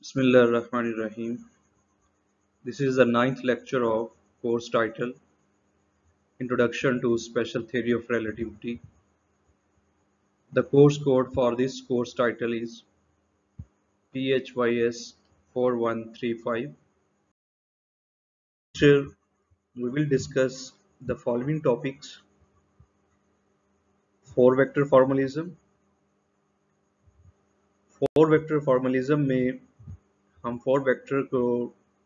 Bismillah ar-Rahman ar-Rahim. This is the ninth lecture of course title Introduction to Special Theory of Relativity. The course code for this course title is PHYS 4135. Here we will discuss the following topics: 4 vector formalism. 4 vector formalism में हम 4 vector को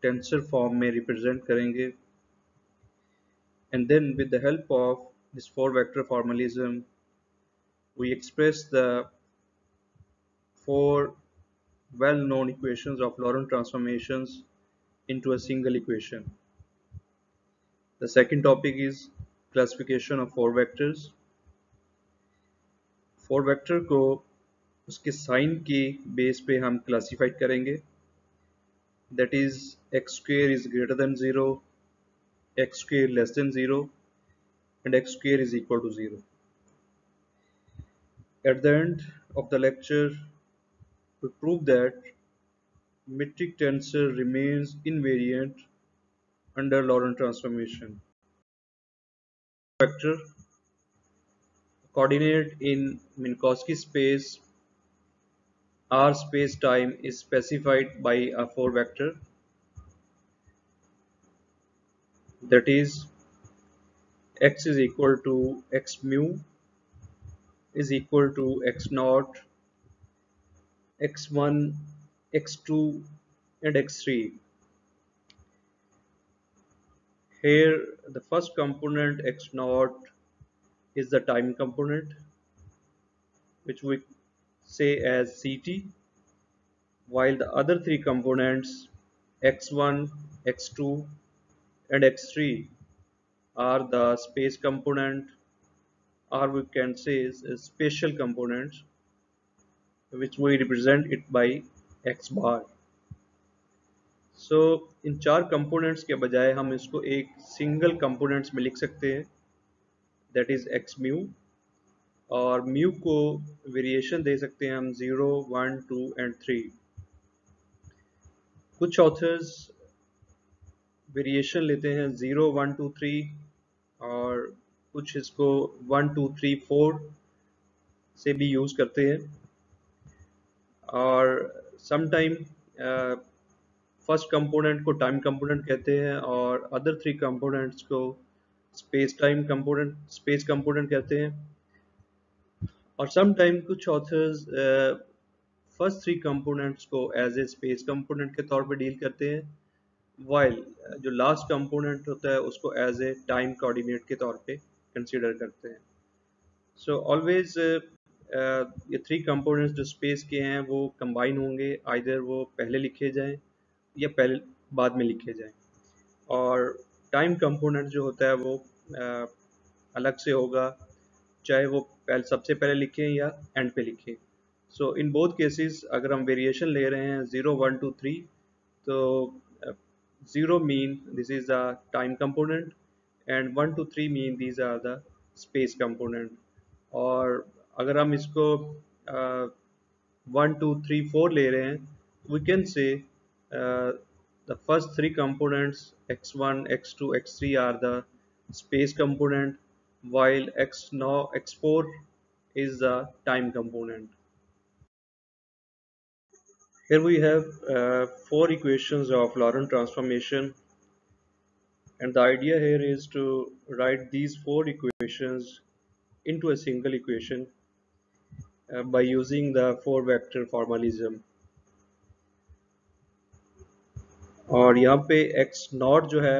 tensor form में represent करेंगे, and then with the help of this 4 vector formalism we express the 4 well-known equations of Laurent transformations into a single equation. The second topic is classification of 4 vectors. 4 vector को उसके sign के base पे हम classified करेंगे, that is x square is greater than 0, x square less than 0 and x square is equal to 0. At the end of the lecture we prove that metric tensor remains invariant under Laurent transformation. Vector coordinate in Minkowski space R space time is specified by a 4 vector, that is x is equal to x mu is equal to x naught, x1, x2 and x3. Here the first component x naught is the time component, which we say as Ct, while the other 3 components x1, x2 and x3 are the space component, or we can say is spatial components, which we represent it by x bar. So in 4 components के बजाय हम इसको एक single components में लिख सकते हैं, that is x mu, और mu को वेरिएशन दे सकते हैं हम 0, 1, 2 and 3. कुछ ऑथर्स वेरिएशन लेते हैं 0, 1, 2, 3 और कुछ इसको 1, 2, 3, 4 से भी यूज़ करते हैं, और समटाइम फर्स्ट कंपोनेंट को टाइम कंपोनेंट कहते हैं और अदर 3 कंपोनेंट्स को स्पेस कंपोनेंट कहते हैं, और समटाइम कुछ ऑथर्स फर्स्ट 3 कंपोनेंट्स को एज ए स्पेस कंपोनेंट के तौर पे डील करते हैं, वाइल जो लास्ट कंपोनेंट होता है उसको एज ए टाइम कोऑर्डिनेट के तौर पे कंसीडर करते हैं. सो ऑलवेज ये 3 कंपोनेंट्स जो स्पेस के हैं वो कंबाइन होंगे, आइदर वो पहले लिखे जाएं या पहले बाद में लिखे जाएं, और टाइम कंपोनेंट जो होता है वो अलग से होगा, चाहे वो सबसे पहले लिखें या एंड पे लिखें. सो इन बोथ केसेस अगर हम वेरिएशन ले रहे हैं 0, 1, 2, 3, तो 0 mean this is the time component एंड 1, 2, 3 mean these are the space component. और अगर हम इसको 1, 2, 3, 4 ले रहे हैं, we can say the first 3 components x1, x2, x3 are the space component, while x4 is the time component. Here we have 4 equations of Laurent transformation, and the idea here is to write these 4 equations into a single equation by using the 4 vector formalism. और यहाँ पे x not जो है,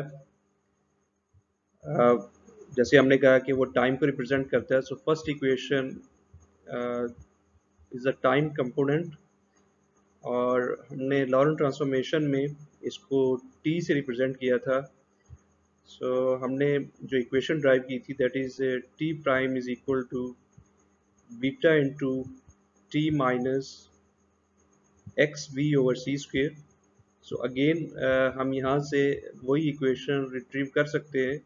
जैसे हमने कहा कि वो टाइम को रिप्रेजेंट करता है, so first equation is a time component, और हमने लॉरेंट ट्रांसफॉर्मेशन में इसको t से रिप्रेजेंट किया था. सो हमने जो इक्वेशन ड्राइव की थी that is t prime is equal to beta into t minus x v over c square. So again हम यहाँ से वही इक्वेशन रिट्रीव कर सकते हैं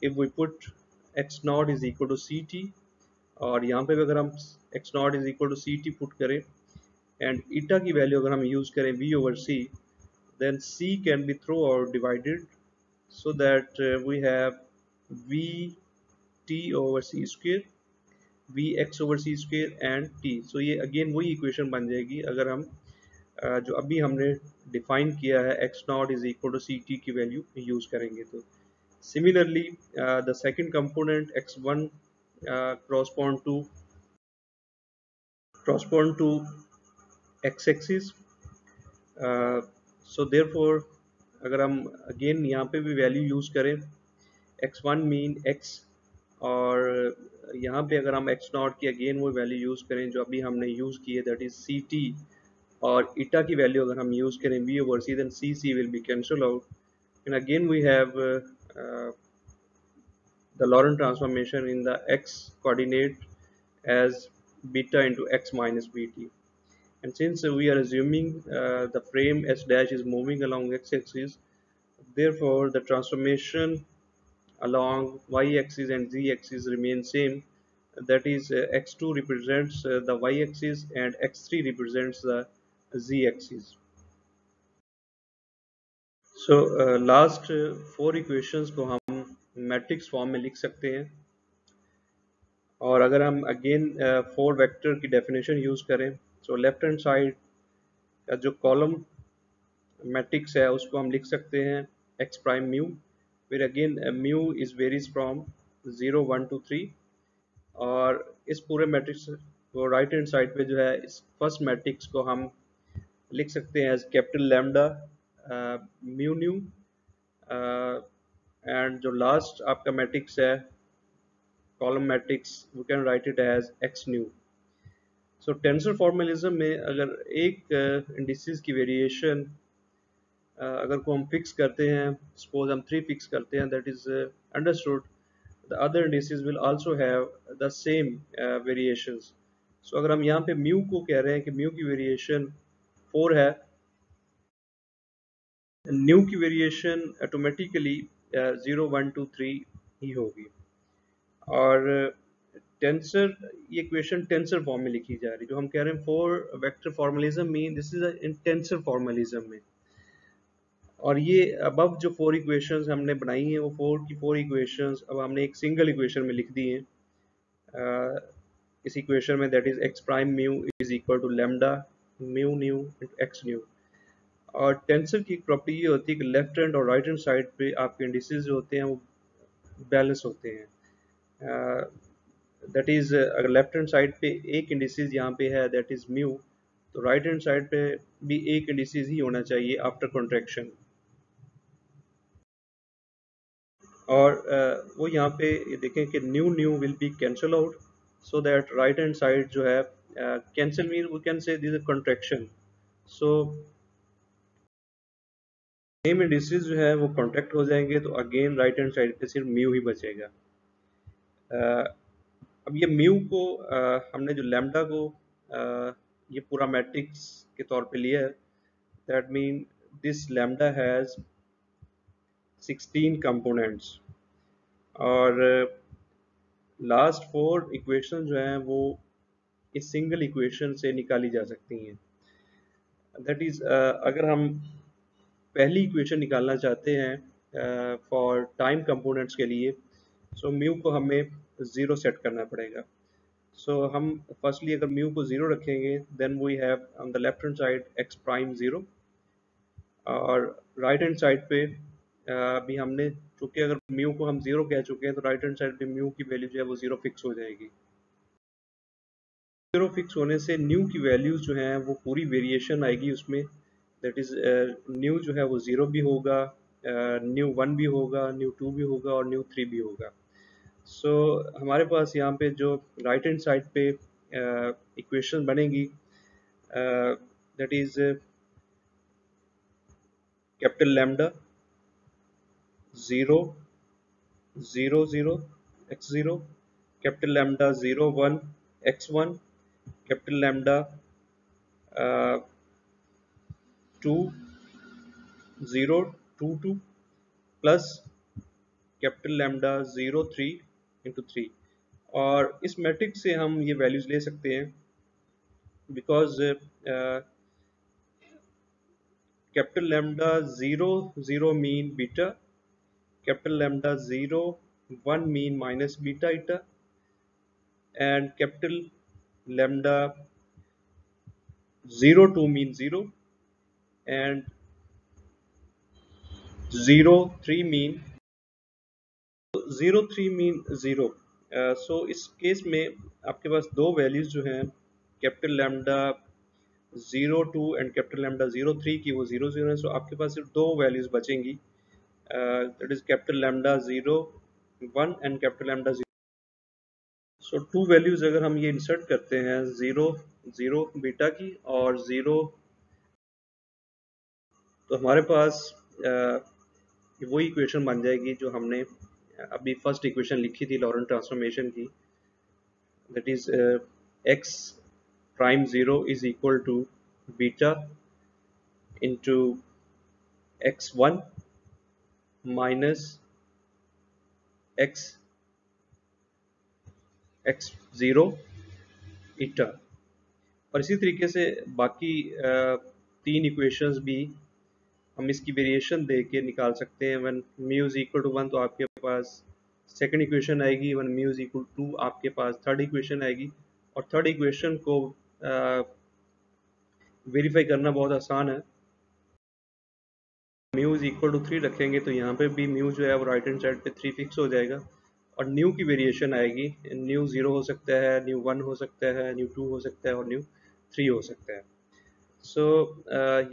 if we put x naught is equal to ct, और यहाँ पे भी अगर हम x naught is equal to ct put करें एंड ईटा की वैल्यू अगर हम यूज़ करें v over c, then c can be through or divided so that we have v t over c square, v x over c square and t. so ये again वही equation बन जाएगी अगर हम जो अभी हमने डिफाइन किया है x naught is equal to c t की वैल्यू यूज़ करेंगे तो similarly the second component x1 correspond to x-axis. So therefore अगर हम अगेन यहाँ पे भी वैल्यू यूज़ करें x1 मीन x, और यहाँ पे अगर हम x नॉट की अगेन वो वैल्यू यूज़ करें जो अभी हमने यूज़ की है दैट इज़ सी टी, और ईटा की वैल्यू अगर हम यूज़ करें v over c, then c will be cancelled out, and again we have the Laurent transformation in the x coordinate as beta into x minus bt. And since we are assuming the frame s dash is moving along x-axis, therefore the transformation along y-axis and z-axis remain same. That is x2 represents the y-axis and x3 represents the z-axis. So last four equations को हम matrix form में लिख सकते हैं, और अगर हम again four vector की डेफिनेशन यूज़ करें तो लेफ्ट हैंड साइड का जो कॉलम मैट्रिक्स है उसको हम लिख सकते हैं एक्स प्राइम म्यू, फिर again mu is varies from 0 1 2 3, और इस पूरे मैट्रिक्स को राइट हैंड साइड पे जो है इस फर्स्ट मैट्रिक्स को हम लिख सकते हैं as capital lambda mu nu, and जो लास्ट आपका मैट्रिक्स है column matrix we can write it as x nu. So tensor formalism में अगर एक इंडिसेस की वेरिएशन अगर को हम फिक्स करते हैं, सपोज हम 3 फिक्स करते हैं, that is understood the other indices will also have the same variations. So अगर हम यहाँ पे म्यू को कह रहे हैं कि म्यू की वेरिएशन 4 है, न्यू की वेरिएशन ऑटोमेटिकली 0 1 2 3 ही होगी, और टेंसर ये इक्वेशन टेंसर फॉर्म में लिखी जा रही है. जो हम कह रहे हैं four vector formalism mean this is in tensor formalism में, और ये अबव जो फोर इक्वेशंस हमने बनाई हैं वो फोर की फोर इक्वेशंस अब हमने एक सिंगल इक्वेशन में लिख दी हैं. इस इक्वेशन में that is x prime mu is equal to lambda mu nu into x nu. और टेंसर की प्रॉपर्टी ये होती है कि लेफ्ट हैंड और राइट हैंड साइड पे आपके इंडिसेस जो होते हैं वो बैलेंस होते हैं. दैट इज अगर लेफ्ट हैंड साइड पे एक इंडिसेस यहाँ पे है दैट इज म्यू, तो राइट हैंड साइड पे भी एक इंडिसेस ही होना चाहिए आफ्टर कॉन्ट्रैक्शन. और वो यहाँ पे ये देखें कि nu nu will be cancel out, so that right hand side जो है cancel mean we can say this contraction. So same indices जो है वो कॉन्ट्रैक्ट हो जाएंगे, तो अगेन राइट हैंड साइड पे सिर्फ म्यू ही बचेगा. अब ये म्यू को हमने जो लैम्डा को ये पूरा मैट्रिक्स के तौर पे लिया है, that mean this lambda has 16 components, और लास्ट फोर इक्वेशन जो हैं वो इस सिंगल इक्वेशन से निकाली जा सकती हैं. दैट इज अगर हम पहली इक्वेशन निकालना चाहते हैं फॉर टाइम कंपोनेंट्स के लिए, सो म्यू को हमें 0 सेट करना पड़ेगा. सो हम फर्स्टली अगर म्यू को 0 रखेंगे then we have on the left hand side x prime 0, और राइट हैंड साइड पे अभी हमने चूँकि अगर म्यू को हम 0 कह चुके हैं तो राइट हैंड साइड पे म्यू की वैल्यू जो है वो 0 फिक्स हो जाएगी. 0 फिक्स होने से न्यू की वैल्यूज जो हैं वो पूरी वेरिएशन आएगी उसमें, दैट इज न्यू जो है वो 0 भी होगा, न्यू 1 भी होगा, न्यू 2 भी होगा और न्यू 3 भी होगा. सो हमारे पास यहाँ पे जो राइट हैंड साइड पे इक्वेशन बनेगी that is capital lambda 0 0 0 x0, capital lambda 0 1 x1, capital lambda 2 0 2 2 plus capital lambda 0 3 into 3. और इस मैट्रिक्स से हम ये वैल्यूज ले सकते हैं because capital lambda 0 mean beta, capital lambda 1 mean minus beta eta, and capital lambda 2 mean 0, and 3 mean 3 mean 0. सो इस case में आपके पास दो वैल्यूज जो हैं capital lambda 02 and capital lambda 03 की वो 00 है। सो आपके पास सिर्फ दो वैल्यूज बचेंगी, that is capital lambda 01 and capital lambda 0। So two values अगर हम ये इंसर्ट करते हैं 0 बीटा की और 0, तो हमारे पास वही इक्वेशन बन जाएगी जो हमने अभी फर्स्ट इक्वेशन लिखी थी लॉरेंट ट्रांसफॉर्मेशन की, that is x prime 0 is equal to beta into x1 minus x x0 eta। और इसी तरीके से बाकी तीन इक्वेशंस भी हम इसकी वेरिएशन दे के निकाल सकते हैं। When mu is equal to 1 तो आपके पास सेकंड इक्वेशन आएगी, when mu is equal to 2 आपके पास थर्ड इक्वेशन आएगी। और थर्ड इक्वेशन को वेरीफाई करना बहुत आसान है। म्यू इज इक्वल टू 3 रखेंगे तो यहाँ पे भी म्यू जो है वो राइट हैंड साइड पे 3 फिक्स हो जाएगा, और न्यू की वेरिएशन आएगी। न्यू 0 हो सकता है, न्यू 1 हो सकता है, न्यू 2 हो सकता है और न्यू 3 हो सकता है। सो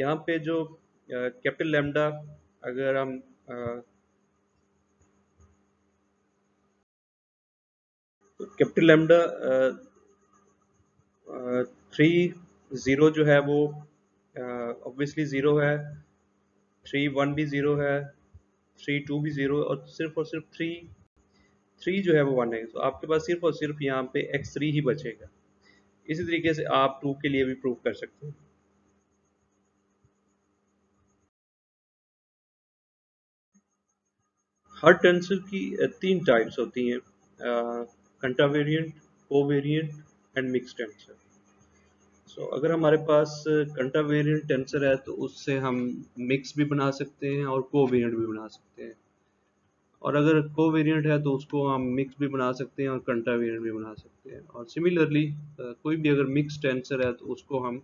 यहाँ पे जो कैपिटल लैम्डा अगर हम कैपिटल लैम्डा 3 0 जो है वो ऑब्वियसली 0 है, 3 1 भी 0 है, 3 2 भी 0, और सिर्फ 3 जो है वो 1 है। तो आपके पास सिर्फ और सिर्फ यहाँ पे x3 ही बचेगा। इसी तरीके से आप 2 के लिए भी प्रूव कर सकते हैं। हर टेंसर की तीन टाइप्स होती हैं, कंटावेरिएंट, कोवेरिएंट एंड मिक्स टेंसर। सो अगर हमारे पास कंटावेरिएंट टेंसर है तो उससे हम मिक्स भी बना सकते हैं और कोवेरिएंट भी बना सकते हैं, और अगर कोवेरिएंट है तो उसको हम मिक्स भी बना सकते हैं और कंटावेरिएंट भी बना सकते हैं। और सिमिलरली कोई भी अगर मिक्स टेंसर है तो उसको हम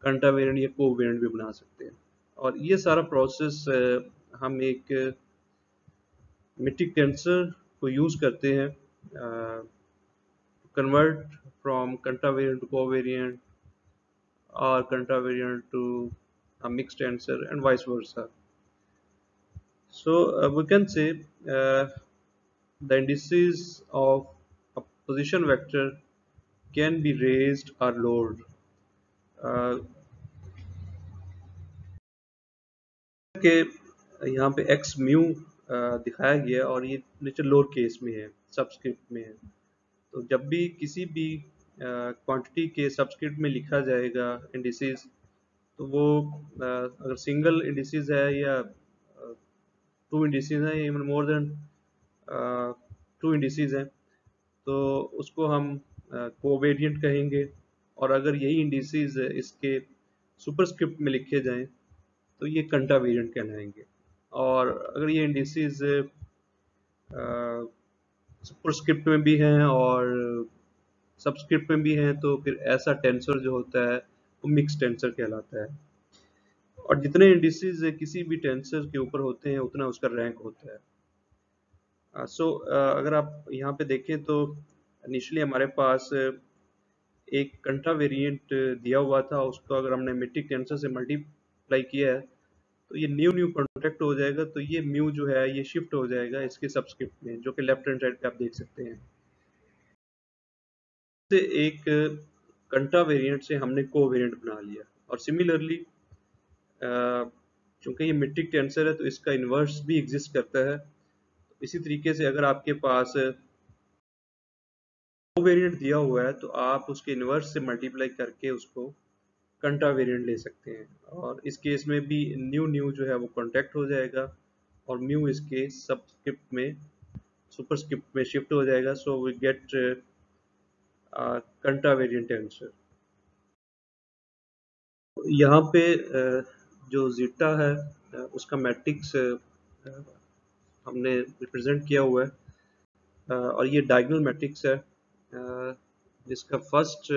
कंटावेरिएंट या कोवेरिएंट भी बना सकते हैं। और ये सारा प्रोसेस हम एक मेट्रिक टेंसर को यूज करते हैं, कन्वर्ट फ्रॉम कंटावेरिएंट टू कोवेरिएंट और कंटावेरिएंट to a mixed tensor and vice versa. So we can say the indices of a position vector can be raised or lowered. के यहाँ पे x म्यू दिखाया गया और ये नीचे लोअर केस में है, सबस्क्रिप्ट में है। तो जब भी किसी भी क्वांटिटी के सबस्क्रिप्ट में लिखा जाएगा इंडिसेस, तो वो अगर सिंगल इंडिसेस है या टू इंडिसेस है, even more than two indices हैं, तो उसको हम कोवेरिएंट कहेंगे। और अगर यही इंडिसेस इसके सुपरस्क्रिप्ट में लिखे जाएं तो ये कंटावेरिएंट कहलाएंगे। और अगर ये इंडिसेस सुपरस्क्रिप्ट में भी हैं और सबस्क्रिप्ट में भी हैं तो फिर ऐसा टेंसर जो होता है वो मिक्स टेंसर कहलाता है। और जितने इंडिसेस किसी भी टेंसर के ऊपर होते हैं उतना उसका रैंक होता है। अगर आप यहाँ पे देखें तो इनिशियली हमारे पास एक कंटा वेरिएंट दिया हुआ था, उसको अगर हमने मेट्रिक टेंसर से मल्टीप्लाई किया है तो ये न्यू कॉन्टेक्ट हो जाएगा, तो ये म्यू जो है ये शिफ्ट हो जाएगा इसके सबस्क्रिप्ट में, जो कि लेफ्ट हैंड साइड पे आप देख सकते हैं। से एक कंटा वेरिएंट से हमने को वेरिएंट बना लिया। और सिमिलरली चूंकि ये मेट्रिक टेंसर है तो इसका इन्वर्स भी एग्जिस्ट करता है। इसी तरीके से अगर आपके पास वेरिएंट दिया हुआ है तो आप उसके इन्वर्स से मल्टीप्लाई करके उसको कंटा वेरिएंट ले सकते हैं, और इस केस में भी न्यू जो है वो कॉन्टेक्ट हो जाएगा और म्यू इसके सबस्क्रिप्ट में सुपरस्क्रिप्ट में शिफ्ट हो जाएगा। So we get contravariant answer. यहाँ पे जो जीटा है उसका मैट्रिक्स हमने रिप्रेजेंट किया हुआ है, और ये डायगोनल मैट्रिक्स है जिसका फर्स्ट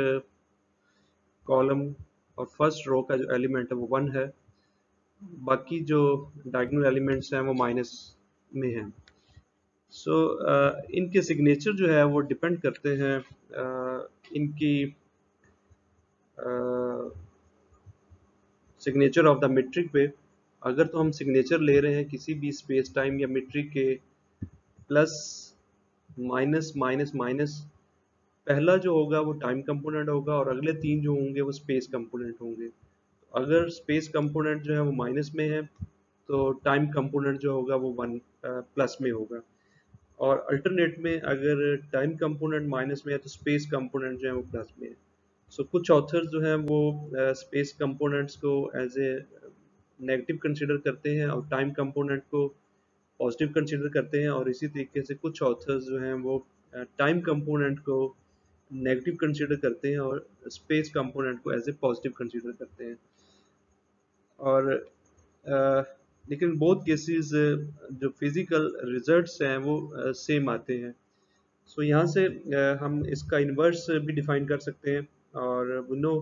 कॉलम और फर्स्ट रो का जो एलिमेंट है वो 1 है, बाकी जो डायगोनल एलिमेंट्स हैं वो माइनस में हैं। सो इनके सिग्नेचर जो है वो डिपेंड करते हैं इनकी सिग्नेचर ऑफ द मीट्रिक पे। अगर तो हम सिग्नेचर ले रहे हैं किसी भी स्पेस टाइम या मीट्रिक के प्लस माइनस माइनस माइनस, पहला जो होगा वो टाइम कंपोनेंट होगा और अगले 3 जो होंगे वो स्पेस कंपोनेंट होंगे। अगर स्पेस कंपोनेंट जो है वो माइनस में है तो टाइम कंपोनेंट जो होगा वो 1 प्लस में होगा, और अल्टरनेट में अगर टाइम कंपोनेंट माइनस में है तो स्पेस कंपोनेंट जो है वो प्लस में है। सो कुछ ऑथर्स जो हैं वो स्पेस कंपोनेंट्स को एज ए नेगेटिव कंसीडर करते हैं और टाइम कंपोनेंट को पॉजिटिव कंसीडर करते हैं, और इसी तरीके से कुछ ऑथर्स जो हैं वो टाइम कंपोनेंट को नेगेटिव कंसीडर करते हैं और स्पेस कंपोनेंट को एज ए पॉजिटिव कंसीडर करते हैं। और लेकिन बोथ केसेस जो फिजिकल रिजल्ट्स हैं वो सेम आते हैं। सो यहाँ से हम इसका इन्वर्स भी डिफाइन कर सकते हैं, और we know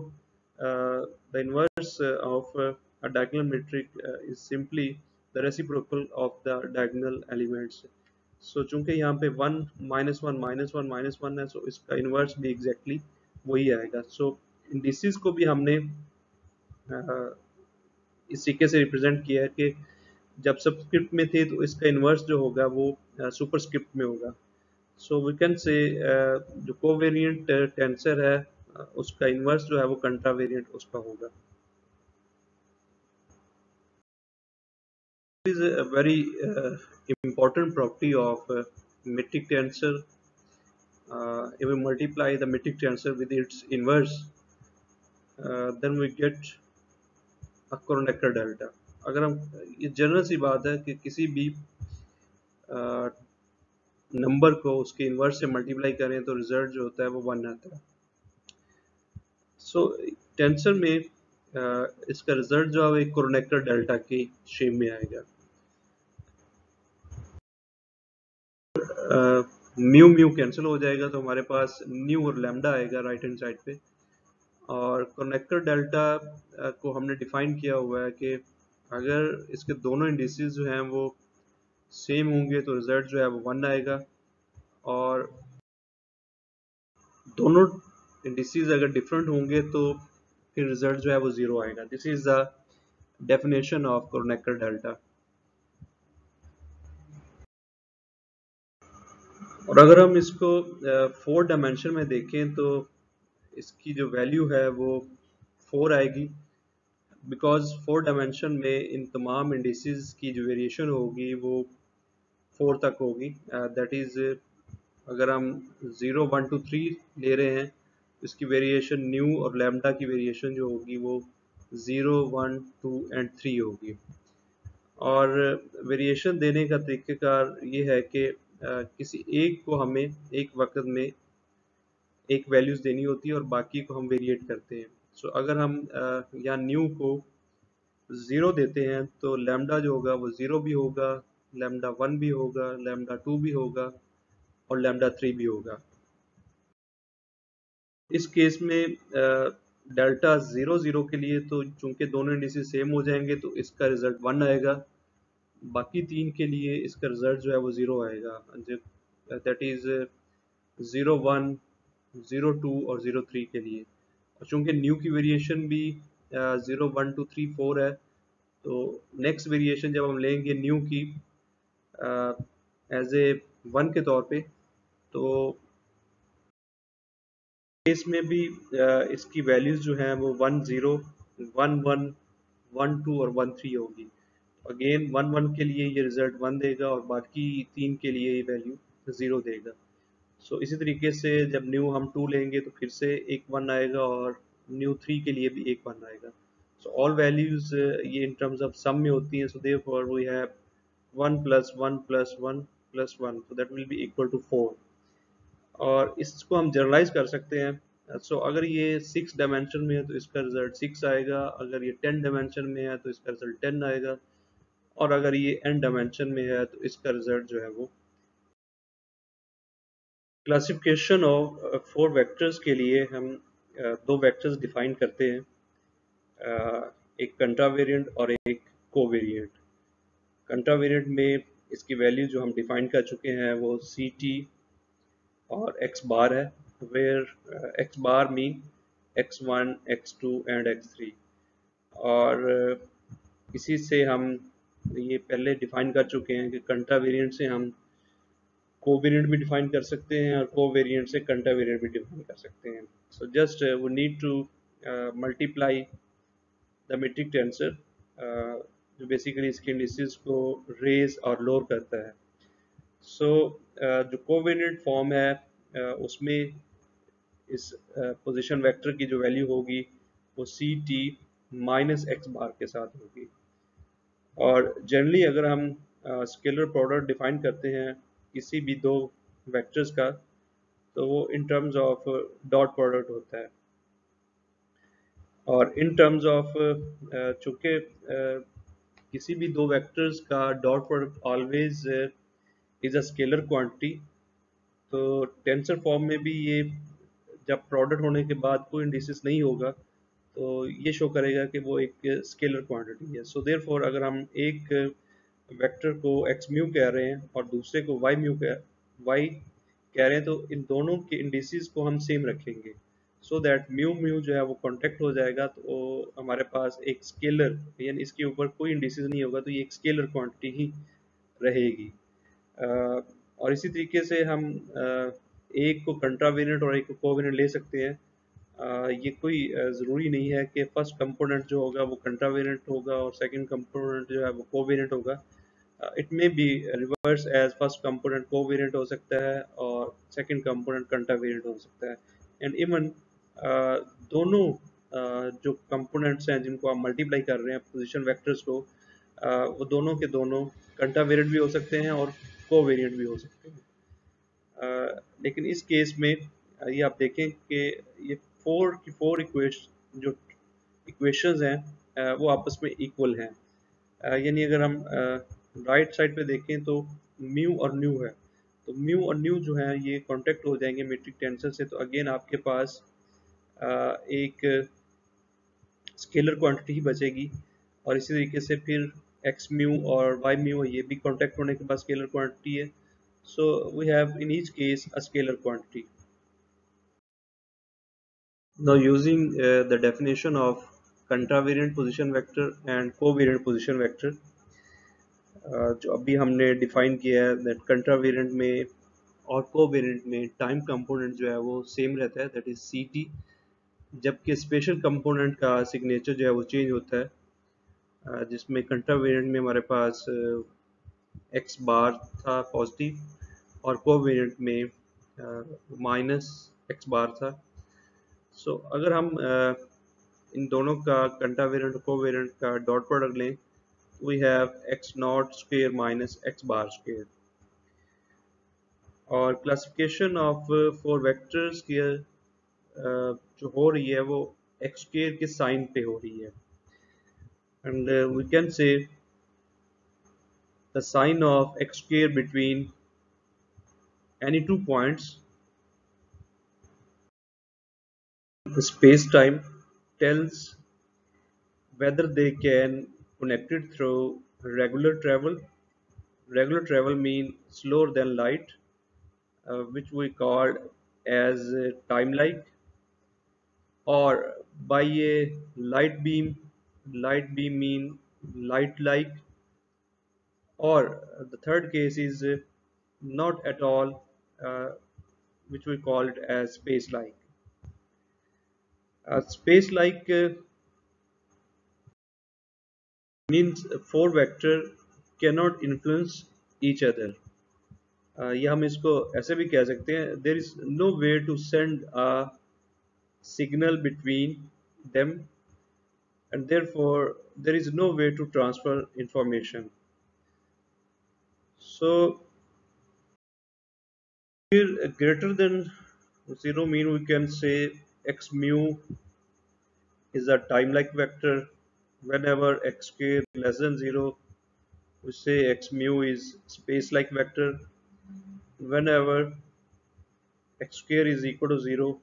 the inverse of a diagonal matrix is simply the reciprocal of the diagonal elements. So चूंकि यहाँ पे 1 minus one minus one minus one है, सो इसका इन्वर्स भी एग्जैक्टली वही आएगा। सो इंडिसेस को भी हमने इस तरीके से रिप्रेजेंट किया है कि जब सबस्क्रिप्ट में थे तो इसका इन्वर्स जो होगा वो सुपरस्क्रिप्ट में होगा। सो वी कैन से जो कोवेरिएंट टेंसर है उसका इन्वर्स जो है वो कंट्रावेरिएंट उसका होगा। Is a very important property of metric tensor. If we multiply the metric tensor with its inverse, then we get a Kronecker delta. अगर हम, ये जनरल सी बात है कि किसी भी नंबर को उसके इन्वर्स से मल्टीप्लाई करें तो रिजल्ट जो होता है वो 1 आता है। सो टेंसर में इसका रिजल्ट जो है एक Kronecker डेल्टा की शेप में आएगा। म्यू म्यू कैंसिल हो जाएगा तो हमारे पास न्यू और लैम्डा आएगा राइट हैंड साइड पे, और Kronecker डेल्टा को हमने डिफाइन किया हुआ है कि अगर इसके दोनों इंडिसेस जो हैं वो सेम होंगे तो रिजल्ट जो है वो 1 आएगा, और दोनों इंडिसेस अगर डिफरेंट होंगे तो फिर रिजल्ट जो है वो 0 आएगा। This is the definition of Kronecker delta. और अगर हम इसको 4 डायमेंशन में देखें तो इसकी जो वैल्यू है वो 4 आएगी, बिकॉज 4 डायमेंशन में इन तमाम इंडिसेस की जो वेरिएशन होगी वो 4 तक होगी। दैट इज अगर हम 0 1 2 3 ले रहे हैं तो इसकी वेरिएशन न्यू और लैम्डा की वेरिएशन जो होगी वो 0 1 2 एंड 3 होगी। और वेरिएशन देने का तरीक़ेकार ये है कि किसी एक को हमें एक वक्त में एक वैल्यूज देनी होती है और बाकी को हम वेरिएट करते हैं। सो अगर हम यहाँ न्यू को 0 देते हैं तो लैम्डा जो होगा वो 0 भी होगा, लैम्डा 1 भी होगा, लैम्डा 2 भी होगा और लैम्डा 3 भी होगा। इस केस में डेल्टा 0 0 के लिए तो चूंकि दोनों इंडिसेस सेम हो जाएंगे तो इसका रिजल्ट 1 आएगा, बाकी 3 के लिए इसका रिजल्ट जो है वो 0 आएगा। दैट इज 0 1 0 2 और 0 3 के लिए। और चूंकि न्यू की वेरिएशन भी 0 1 2 3 4 है, तो नेक्स्ट वेरिएशन जब हम लेंगे न्यू की एज ए 1 के तौर पे, तो इसमें भी इसकी वैल्यूज जो हैं वो 1 0 1 1 1 2 और 1 3 होगी। अगेन 1 1 के लिए ये रिजल्ट 1 देगा और बाकी 3 के लिए ये वैल्यू 0 देगा। सो इसी तरीके से जब न्यू हम 2 लेंगे तो फिर से एक 1 आएगा और न्यू 3 के लिए भी एक 1 आएगा। सो ऑल वैल्यूज ये इन टर्म्स ऑफ सम में होती हैं। So therefore we have 1 plus 1 plus 1 plus 1, so that will be equal to 4। और इसको हम जनरलाइज कर सकते हैं सो अगर ये 6 डायमेंशन में है तो इसका रिजल्ट 6 आएगा, अगर ये 10 डायमेंशन में है तो इसका रिजल्ट 10 आएगा, और अगर ये n डायमेंशन में है तो इसका रिजल्ट जो है वो। क्लासिफिकेशन ऑफ 4 वेक्टर्स के लिए हम दो वेक्टर्स डिफाइन करते हैं, एक कंट्रावेरिएंट और एक कोवेरिएंट। कंट्रावेरिएंट में इसकी वैल्यू जो हम डिफाइन कर चुके हैं वो सी टी और एक्स बार है, where x bar mean x1 x2 and x3। और इसी से हम ये पहले डिफाइन कर चुके हैं कि कंट्रावेरिएंट से हम कोवेरिएंट भी डिफाइन कर सकते हैं और कोवेरिएंट से कंट्रावेरिएंट भी डिफाइन कर सकते हैं। So just we need to multiply the metric tensor, जो बेसिकली इसके इंडिसेस को रेज और लोअर करता है। सो जो कोवेरिएंट फॉर्म है उसमें इस पोजीशन वेक्टर की जो वैल्यू होगी वो सी टी माइनस एक्स बार के साथ होगी। और जनरली अगर हम स्केलर प्रोडक्ट डिफाइन करते हैं किसी भी दो वेक्टर्स का तो वो in terms of dot product होता है, और इन टर्म्स ऑफ चूंकि किसी भी दो वेक्टर्स का dot product always is a scalar quantity, तो टेंसर फॉर्म में भी ये जब प्रोडक्ट होने के बाद कोई इंडिसेस नहीं होगा तो ये शो करेगा कि वो एक स्केलर क्वांटिटी है। सो देयरफॉर अगर हम एक वेक्टर को एक्स म्यू कह रहे हैं और दूसरे को वाई कह रहे हैं तो इन दोनों के इंडिसेस को हम सेम रखेंगे, सो दैट म्यू म्यू जो है वो कॉन्टेक्ट हो जाएगा, तो हमारे पास एक स्केलर, यानी इसके ऊपर कोई इंडिसेस नहीं होगा तो ये एक स्केलर क्वांटिटी ही रहेगी। और इसी तरीके से हम एक को कंट्रावेरिएंट और एक को कोवेरिएंट ले सकते हैं। ये कोई ज़रूरी नहीं है कि फर्स्ट कंपोनेंट जो होगा वो कंट्रावेरिएंट होगा और सेकंड कंपोनेंट जो है वो कोवेरिएंट होगा। It may be reverse as first component covariant हो सकता है और सेकंड कंपोनेंट कंट्रावेरिएंट हो सकता है। एंड इवन दोनों जो कंपोनेंट्स हैं जिनको आप मल्टीप्लाई कर रहे हैं पोजीशन वेक्टर्स को, वो दोनों के दोनों कंट्रावेरिएंट भी हो सकते हैं और कोवेरिएंट भी हो सकते हैं। लेकिन इस केस में ये आप देखें कि ये फोर की फोर जो इक्वेशंस हैं वो आपस में इक्वल हैं। यानी अगर हम राइट साइड पे देखें तो म्यू और न्यू है, तो म्यू और न्यू जो है ये कांटेक्ट हो जाएंगे मेट्रिक टेंसर से, तो अगेन आपके पास एक स्केलर क्वांटिटी ही बचेगी। और इसी तरीके से फिर एक्स म्यू और वाई म्यू ये भी कांटेक्ट होने के बाद स्केलर क्वांटिटी है। So we have in each case a scalar quantity. Now using the definition of contravariant position vector and covariant position vector, जो अभी हमने डिफाइन किया है that contravariant में और कोवेरिएंट में टाइम कंपोनेंट जो है वो सेम रहता है, दैट इज सी टी, जबकि स्पेशल कंपोनेंट का सिग्नेचर जो है वो चेंज होता है, जिसमें कंट्रावेरिएंट में हमारे पास एक्स बार था पॉजिटिव और कोवेरिएंट में माइनस एक्स बार था। सो अगर हम इन दोनों का कंट्रावेरिएंट और कोवेरिएंट का डॉट प्रोडक्ट लें, we have x naught square minus x bar square. और क्लासिफिकेशन ऑफ फोर वेक्टर्स की जो हो रही है वो एक्स स्क्वायर के साइन पे हो रही है, and we can say the sign of x square between any two points the space time tells whether they can connected through regular travel. Regular travel means slower than light, which we call as time like, or by a light beam. Light beam mean light like, or the third case is not at all, which we call it as space like. Space like means four vector cannot influence each other. या हम इसको ऐसे भी कह सकते हैं, there is no way to send a signal between them, and therefore there is no way to transfer information. So here greater than 0 mean we can say x mu is a time-like vector. Whenever x square less than 0, we say x mu is space-like vector. Whenever x square is equal to 0,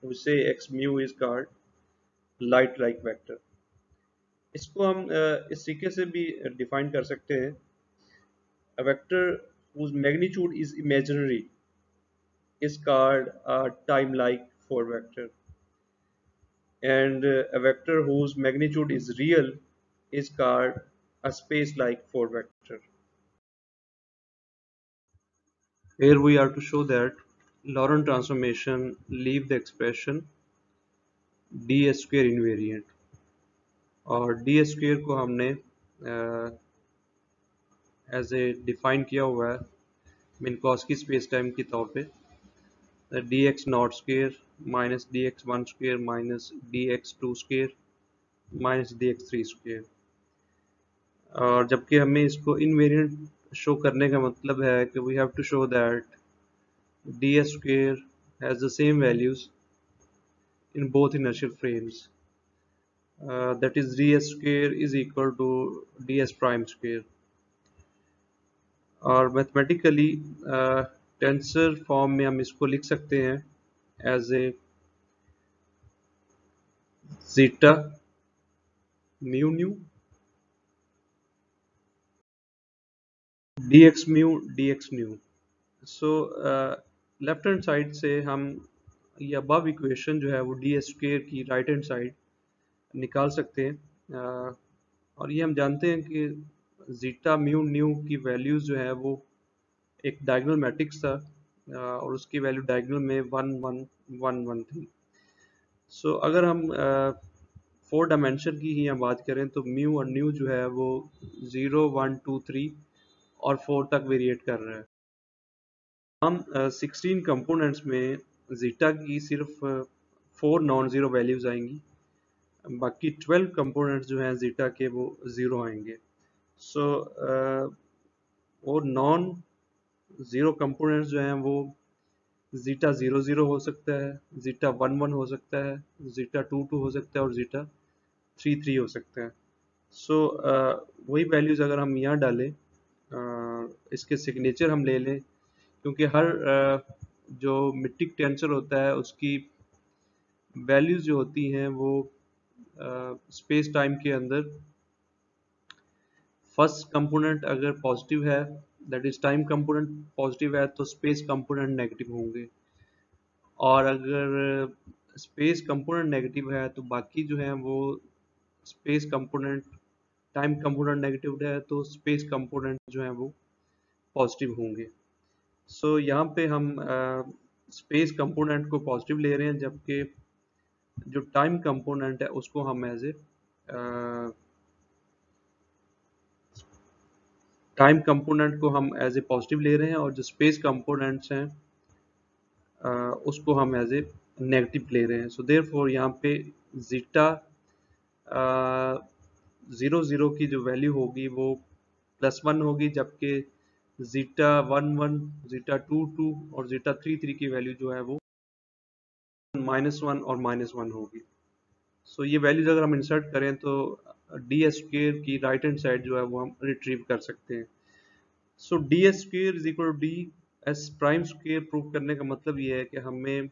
we say x mu is called light-like vector. इसको हम इस तरीके से भी define कर सकते हैं. A vector whose magnitude is imaginary is called a time-like 4 vector, and a vector whose magnitude is real is called a space-like 4 vector. Here we are to show that Laurent transformation leave the expression ds square invariant, और ds square को हमने as a define किया हुआ है मिन्कोस्की space time के तौर पे dx naught square minus dx1 square minus dx2 square minus dx3 square. और जबकि हमें इसको इनवेरिएंट शो करने का मतलब है कि we have to show that ds square has the same values in both inertial frames, that is ds square is equal to ds prime square. और मैथमेटिकली टेंसर फॉर्म में हम इसको लिख सकते हैं as a zeta mu nu dx mu dx nu. सो left hand side से हम ये अबव इक्वेशन जो है वो डी स्क्वेयर की राइट हैंड साइड निकाल सकते हैं. और ये हम जानते हैं कि जीटा म्यू न्यू की वैल्यूज जो है वो एक डायगोनल मैट्रिक्स था, और उसकी वैल्यू डायगोनल में 1 1 1 1 थी. सो अगर हम 4 डायमेंशन की ही हम बात करें तो म्यू और न्यू जो है वो 0 1 2 3 और 4 तक वेरिएट कर रहा है. हम 16 कंपोनेंट्स में जीटा की सिर्फ 4 नॉन ज़ीरो वैल्यूज आएंगी, बाकी 12 कंपोनेंट्स जो हैं जीटा के वो ज़ीरो आएंगे. सो वो नॉन ज़ीरो कंपोनेंट्स जो हैं वो जीटा 0 0 हो सकता है, जीटा 1 1 हो सकता है, जीटा 2 2 हो सकता है और जीटा 3 3 हो सकता है. सो वही वैल्यूज अगर हम यहाँ डालें, इसके सिग्नेचर हम ले लें, क्योंकि हर जो मीट्रिक टेंसर होता है उसकी वैल्यूज जो होती हैं वो स्पेस टाइम के अंदर फर्स्ट कंपोनेंट अगर पॉजिटिव है, that is time component positive है, तो स्पेस कंपोनेंट नेगेटिव होंगे. और अगर स्पेस कंपोनेंट नेगेटिव है तो बाकी जो है वो space component, time component negative है तो स्पेस कंपोनेंट जो है वो पॉजिटिव होंगे. सो यहाँ पे हम स्पेस कंपोनेंट को पॉजिटिव ले रहे हैं, जबकि जो टाइम कंपोनेंट है उसको हम एज ए टाइम कंपोनेंट को हम एज ए पॉजिटिव ले रहे हैं, और जो स्पेस कंपोनेंट्स हैं उसको हम एज ए नेगेटिव ले रहे हैं. सो देयरफॉर यहाँ पे जीटा 0 0 की जो वैल्यू होगी वो +1 होगी, जबकि जीटा 1 1 जीटा 2 2 और जीटा 3 3 की वैल्यू जो है वो -1 और -1 होगी. सो ये वैल्यूज अगर हम इंसर्ट करें तो डी स्क्वेयर की राइट हैंड साइड जो है वो हम रिट्रीव कर सकते हैं. So D square is equal to D S prime square prove करने का मतलब ये है कि हमें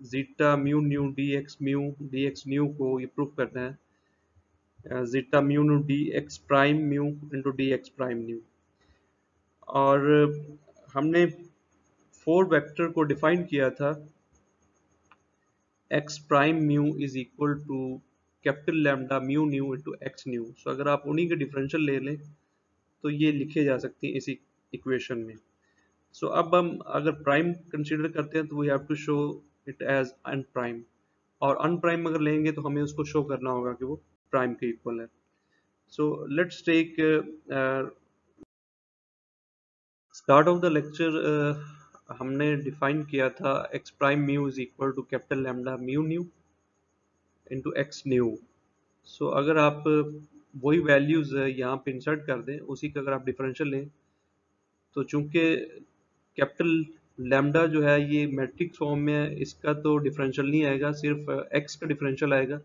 zeta mu nu D X nu को ये प्रूव करना है zeta mu nu D X prime mu into D X prime nu. और हमने 4 वेक्टर को डिफाइन किया था X prime mu is equal to capital lambda mu nu into x nu. So अगर आप उन्हीं के डिफरेंशियल ले लें तो ये लिखे जा सकते हैं इसी इक्वेशन में. सो अब हम अगर प्राइम कंसीडर करते हैं तो we have to show it as unprime, और अनप्राइम अगर लेंगे तो हमें उसको शो करना होगा कि वो प्राइम के इक्वल है. So let's take start off the lecture हमने डिफाइन किया था X prime mu is equal to capital lambda mu nu into x nu. So अगर आप वही वैल्यूज यहाँ पे इंसर्ट कर दें, उसी का अगर आप डिफरेंशियल लें, तो चूंकि कैपिटल लैम्डा जो है ये मैट्रिक्स फॉर्म में है, इसका तो डिफरेंशियल नहीं आएगा, सिर्फ एक्स का डिफरेंशियल आएगा।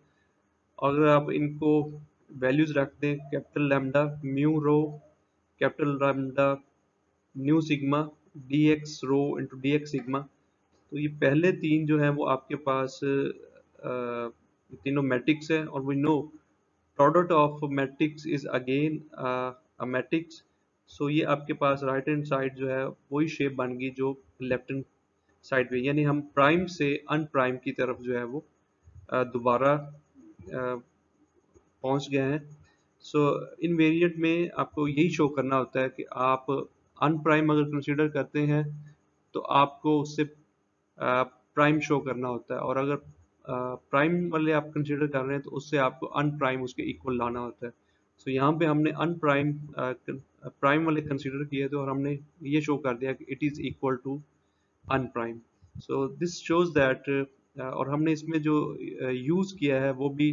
अगर आप इनको वैल्यूज रख दें, capital lambda mu rho, capital lambda nu sigma, D X rho into D X sigma, तो ये पहले तीन जो है वो आपके पास तीनों मैट्रिक्स है। और we know product of matrix is again a matrix. So ये आपके पास राइट हैंड साइड जो है वही शेप बन गई जो लेफ्ट हैंड साइड पे, यानी हम प्राइम से अनप्राइम की तरफ जो है वो दोबारा पहुंच गए हैं। सो इन वेरिएंट में आपको यही शो करना होता है कि आप अनप्राइम अगर कंसीडर करते हैं तो आपको उससे प्राइम शो करना होता है, और अगर प्राइम वाले आप कंसीडर कर रहे हैं तो उससे आपको अनप्राइम उसके इक्वल लाना होता है। सो यहाँ पे हमने अनप्राइम प्राइम वाले कंसीडर किए थे और हमने ये शो कर दिया कि it is equal to unprime. So this shows that, और हमने इसमें जो यूज़ किया है वो भी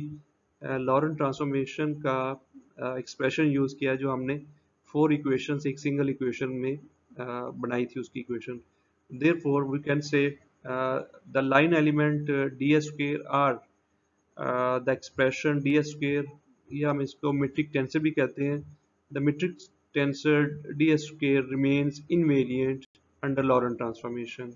लॉरेंट ट्रांसफॉर्मेशन का एक्सप्रेशन यूज़ किया जो हमने 4 इक्वेशन एक सिंगल इक्वेशन में बनाई थी उसकी equation. therefore we can say the line element ds square are the expression ds square, या हम इसको मीट्रिक टेंसर भी कहते हैं। the metric tensor ds square remains invariant under Laurent transformation।